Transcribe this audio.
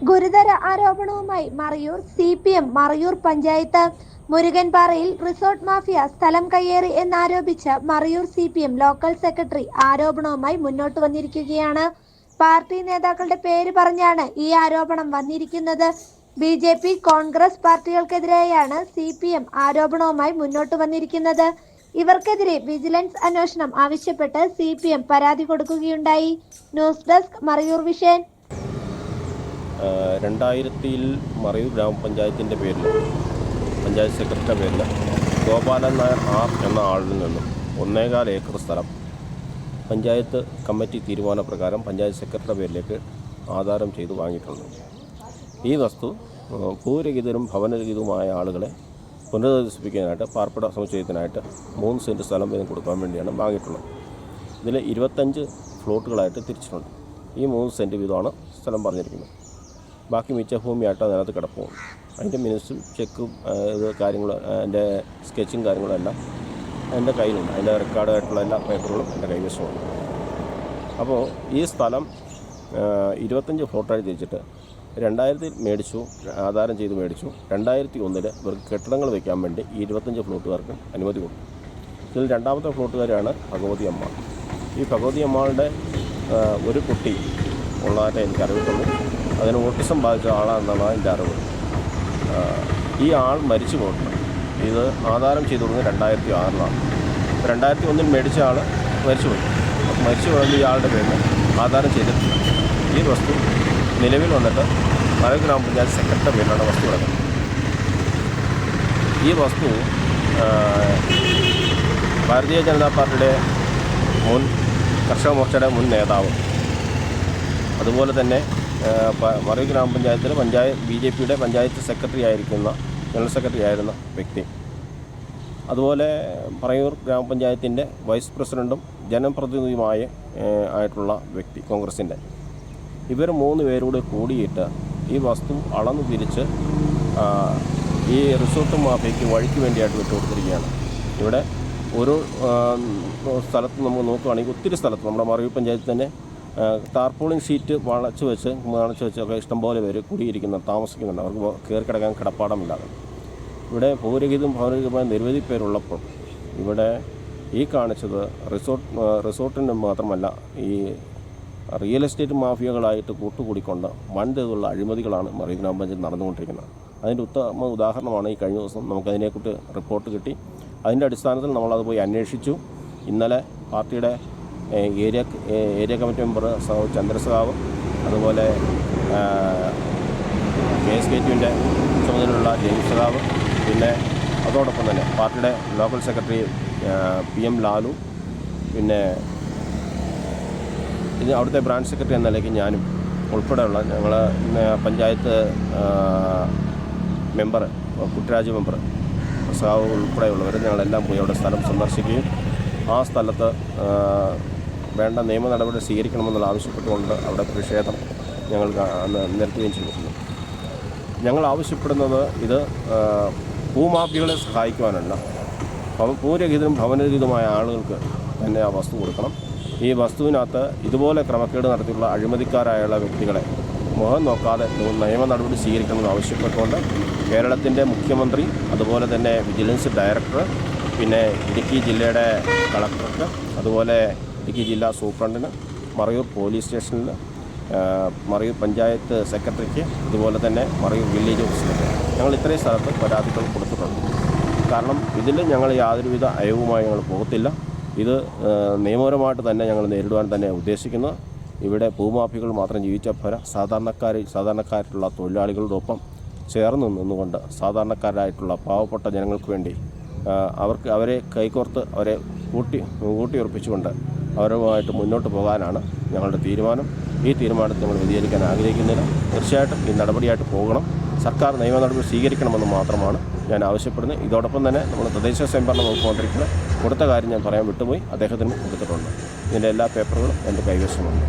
ഗുരുതര ആരോപണവുമായി മറയൂർ CPM മറയൂർ പഞ്ചായത്ത്. മുരുകൻപാറയിൽ റിസോർട്ട് മാഫിയ സ്ഥലം കയ്യേറി എന്നാരോപിച്ച് മറയൂർ CPM ലോക്കൽ സെക്രട്ടറി ആരോപണവുമായി മുന്നോട്ട് വന്നിരിക്കുകയാണ്. പാർട്ടി നേതാക്കളുടെ പേര് പറഞ്ഞാണ് ഈ ആരോപണം വന്നിരിക്കുന്നത്. BJP, കോൺഗ്രസ് പാർട്ടികൾക്കെതിരെയാണ് CPM ആരോപണവുമായി മുന്നോട്ട് വന്നിരിക്കുന്നത്. ഇവർക്കെതിരെ വിജിലൻസ് അന്വേഷണം ആവശ്യപ്പെട്ട് CPM പരാതി കൊടുക്കുകയുണ്ടായി. News desk Marayur vision. 2000-ൽ മറയൂർ ഗ്രാമപഞ്ചായത്തിൻ്റെ പേരിൽ പഞ്ചായത്ത് സെക്രട്ടറിയുടെ പേരിൽ ഗോപാലൻ നായർ R എന്ന ആളിൽ നിന്നും 1.25 ഏക്കർ സ്ഥലം പഞ്ചായത്ത് കമ്മിറ്റി തീരുമാനപ്രകാരം പഞ്ചായത്ത് സെക്രട്ടറിയുടെ പേരിലേക്ക് ആധാരം ചെയ്ത് വാങ്ങിയിട്ടുണ്ട്. ഈ വസ്തു ഭൂരഹിതരും ഭവനരഹിതവുമായ ആളുകളെ പുനരധിവസിപ്പിക്കാനായിട്ട് പാർപ്പിട സമുച്ചയത്തിനായിട്ട് 3 സെൻറ്റ് സ്ഥലം വീതം കൊടുക്കാൻ വേണ്ടിയാണ് വാങ്ങിയിട്ടുള്ളത്. ഇതിൽ 25 ഫ്ലോട്ടുകളായിട്ട് തിരിച്ചിട്ടുണ്ട്. ഈ 3 സെൻറ്റ് വീതമാണ് സ്ഥലം പറഞ്ഞിരിക്കുന്നത്. ബാക്കി മിച്ച ഭൂമിയായിട്ട് അതിനകത്ത് കിടപ്പും. അതിൻ്റെ മിനിറ്റ്സും ചെക്കും ഇത് കാര്യങ്ങൾ അതിൻ്റെ സ്കെച്ചും കാര്യങ്ങളെല്ലാം എൻ്റെ കയ്യിലുണ്ട്. അതിൻ്റെ റെക്കോർഡായിട്ടുള്ള എല്ലാ പേപ്പറുകളും എൻ്റെ കൈവശമുണ്ട്. അപ്പോൾ ഈ സ്ഥലം 25 ഫ്ലോട്ടായി തിരിച്ചിട്ട് 2000-ൽ മേടിച്ചു, ആധാരം ചെയ്ത് മേടിച്ചു. 2001-ൽ ഇവർക്ക് കെട്ടിടങ്ങൾ വയ്ക്കാൻ വേണ്ടി ഈ 25 ഫ്ലോട്ടുകാർക്ക് അനുമതി കൊടുത്തു. ഇതിൽ രണ്ടാമത്തെ ഫ്ലോട്ടുകാരാണ് ഭഗവതി അമ്മ. ഈ ഭഗവതി അമ്മയുടെ ഒരു കുട്ടി ഉള്ളതായിട്ട് എനിക്ക് അറിവിട്ടുള്ളൂ. അതിന് ഓട്ടിസം ബാധിച്ച ആളാണെന്നാണ് എൻ്റെ അറിവ്. ഈ ആൾ മരിച്ചു പോയിട്ടുണ്ട്. ഇത് ആധാരം ചെയ്തു കൊടുക്കുന്നത് 2006-ലാണ്. 2001-ൽ മേടിച്ച ആൾ മരിച്ചുപോയി. അപ്പോൾ മരിച്ചു പോയത് ഇയാളുടെ പേരിൽ ആധാരം ചെയ്തിട്ടില്ല. ഈ വസ്തു നിലവിൽ വന്നിട്ട് മറയൂർ ഗ്രാമപഞ്ചായത്ത് സെക്രട്ടറിയുടെ പേരിലാണ് വസ്തു കിടക്കുന്നത്. ഈ വസ്തു ഭാരതീയ ജനതാ പാർട്ടിയുടെ മുൻ കർഷക മോർച്ചയുടെ മുൻ നേതാവ്, അതുപോലെ തന്നെ മറയൂർ ഗ്രാമപഞ്ചായത്തിൽ BJPയുടെ പഞ്ചായത്ത് സെക്രട്ടറി ആയിരിക്കുന്ന ജനറൽ സെക്രട്ടറി ആയിരുന്ന വ്യക്തി, അതുപോലെ മറയൂർ ഗ്രാമപഞ്ചായത്തിൻ്റെ വൈസ് പ്രസിഡൻറ്റും ജനപ്രതിനിധിയുമായ ആയിട്ടുള്ള വ്യക്തി കോൺഗ്രസിൻ്റെ, ഇവർ 3 പേരൂടെ കൂടിയിട്ട് ഈ വസ്തു അളന്നു തിരിച്ച് ഈ റിസോർട്ട് മാഫിയയ്ക്ക് വഴിക്ക് വേണ്ടിയായിട്ട് വിട്ടുകൊടുത്തിരിക്കുകയാണ്. ഇവിടെ ഓരോ സ്ഥലത്ത് നമുക്ക് നോക്കുകയാണെങ്കിൽ ഒത്തിരി സ്ഥലത്ത് നമ്മുടെ മറയൂർ പഞ്ചായത്തിൽ തന്നെ ടാർപോളിൻ ഷീറ്റ് വളച്ച് വെച്ചൊക്കെ ഇഷ്ടംപോലെ പേര് കുടിയിരിക്കുന്ന താമസിക്കുന്നുണ്ട്. അവർക്ക് കയറി കിടക്കാൻ കിടപ്പാടമില്ലാതെ. ഇവിടെ ഭൂരഹിതം ഭവനരഹിതമായ നിരവധി പേരുള്ളപ്പോൾ ഇവിടെ ഈ കാണിച്ചത് റിസോർട്ടിന് മാത്രമല്ല, ഈ റിയൽ എസ്റ്റേറ്റ് മാഫിയകളായിട്ട് കൂട്ടുകൂടിക്കൊണ്ട് വൻതോതിലുള്ള അഴിമതികളാണ് മറയൂർ ഗ്രാമപഞ്ചായത്ത് നടന്നുകൊണ്ടിരിക്കുന്നത്. അതിൻ്റെ ഉത്തമ ഉദാഹരണമാണ് ഈ കഴിഞ്ഞ ദിവസം നമുക്കതിനെക്കുറിച്ച് റിപ്പോർട്ട് കിട്ടി. അതിൻ്റെ അടിസ്ഥാനത്തിൽ നമ്മളത് പോയി അന്വേഷിച്ചു. ഇന്നലെ പാർട്ടിയുടെ ഏരിയ കമ്മിറ്റി മെമ്പർ ചന്ദ്രസഖാവ്, അതുപോലെ KSK2-ൻ്റെ ചുമതലയുള്ള ജെയിംസ് സഖാവ്, പിന്നെ അതോടൊപ്പം തന്നെ പാർട്ടിയുടെ ലോക്കൽ സെക്രട്ടറി PM ലാലു, പിന്നെ ഇത് അവിടുത്തെ ബ്രാഞ്ച് സെക്രട്ടറി എന്ന നിലയ്ക്ക് ഞാനും ഉൾപ്പെടെയുള്ള ഞങ്ങൾ പഞ്ചായത്ത് മെമ്പർ കുട്ടരാജ് മെമ്പർ സഖാവ് ഉൾപ്പെടെയുള്ളവർ ഞങ്ങളെല്ലാം പോയി അവിടെ സ്ഥലം സന്ദർശിക്കുകയും ആ സ്ഥലത്ത് വേണ്ട നിയമ നടപടി സ്വീകരിക്കണമെന്നുള്ള ആവശ്യപ്പെട്ടുകൊണ്ട് അവിടെ പ്രതിഷേധം ഞങ്ങൾ നിരത്തുകയും ചെയ്തിട്ടുണ്ട്. ഞങ്ങൾ ആവശ്യപ്പെടുന്നത് ഇത് ഭൂമാഫിയകളെ സഹായിക്കുവാനല്ല, ഭൂരഹിതരും ഭവനരഹിതമായ ആളുകൾക്ക് തന്നെ ആ വസ്തു കൊടുക്കണം. ഈ വസ്തുവിനകത്ത് ഇതുപോലെ ക്രമക്കേട് നടത്തിയുള്ള അഴിമതിക്കാരായുള്ള വ്യക്തികളെ മുഖം നോക്കാതെ നിയമ നടപടി സ്വീകരിക്കണമെന്ന് ആവശ്യപ്പെട്ടുകൊണ്ട് കേരളത്തിൻ്റെ മുഖ്യമന്ത്രി, അതുപോലെ തന്നെ വിജിലൻസ് ഡയറക്ടർ, പിന്നെ ഇടുക്കി ജില്ലയുടെ കളക്ടർക്ക്, അതുപോലെ ഇടുക്കി ജില്ലാ സൂപ്രണ്ടിന്, മറയൂർ പോലീസ് സ്റ്റേഷനിൽ, മറയൂർ പഞ്ചായത്ത് സെക്രട്ടറിക്ക്, അതുപോലെ തന്നെ മറയൂർ വില്ലേജ് ഓഫീസിലേക്ക് ഞങ്ങൾ ഇത്രയും സ്ഥലത്ത് പരാതികൾ കൊടുത്തിട്ടുണ്ട്. കാരണം ഇതിൽ ഞങ്ങൾ യാതൊരുവിധ അയവുമായി ഞങ്ങൾ പോകത്തില്ല. ഇത് നിയമപരമായിട്ട് തന്നെ ഞങ്ങൾ നേരിടുവാൻ തന്നെ ഉദ്ദേശിക്കുന്നത്. ഇവിടെ ഭൂമാഫികൾ മാത്രം ജീവിച്ച പോരാ, സാധാരണക്കാരായിട്ടുള്ള തൊഴിലാളികളോടൊപ്പം ചേർന്ന് നിന്നുകൊണ്ട് സാധാരണക്കാരായിട്ടുള്ള പാവപ്പെട്ട ജനങ്ങൾക്ക് വേണ്ടി അവരെ കൈകോർത്ത് അവരെ ഊട്ടിയുറപ്പിച്ചുകൊണ്ട് അവരുമായിട്ട് മുന്നോട്ട് പോകാനാണ് ഞങ്ങളുടെ തീരുമാനം. ഈ തീരുമാനത്തിൽ ഞങ്ങൾ വ്യതിചലിക്കാൻ ആഗ്രഹിക്കുന്നില്ല. തീർച്ചയായിട്ടും ഈ നടപടിയായിട്ട് പോകണം. സർക്കാർ നിയമ നടപടി സ്വീകരിക്കണമെന്ന് മാത്രമാണ് ഞാൻ ആവശ്യപ്പെടുന്നത്. ഇതോടൊപ്പം തന്നെ നമ്മൾ തദ്ദേശ സ്വയംഭരണ വകുപ്പ് മന്ത്രിക്ക് കൊടുത്ത കാര്യം ഞാൻ പറയാൻ വിട്ടുപോയി, അദ്ദേഹത്തിന് കൊടുത്തിട്ടുണ്ട്. ഇതിൻ്റെ എല്ലാ പേപ്പറുകളും എൻ്റെ കൈവശമുണ്ട്.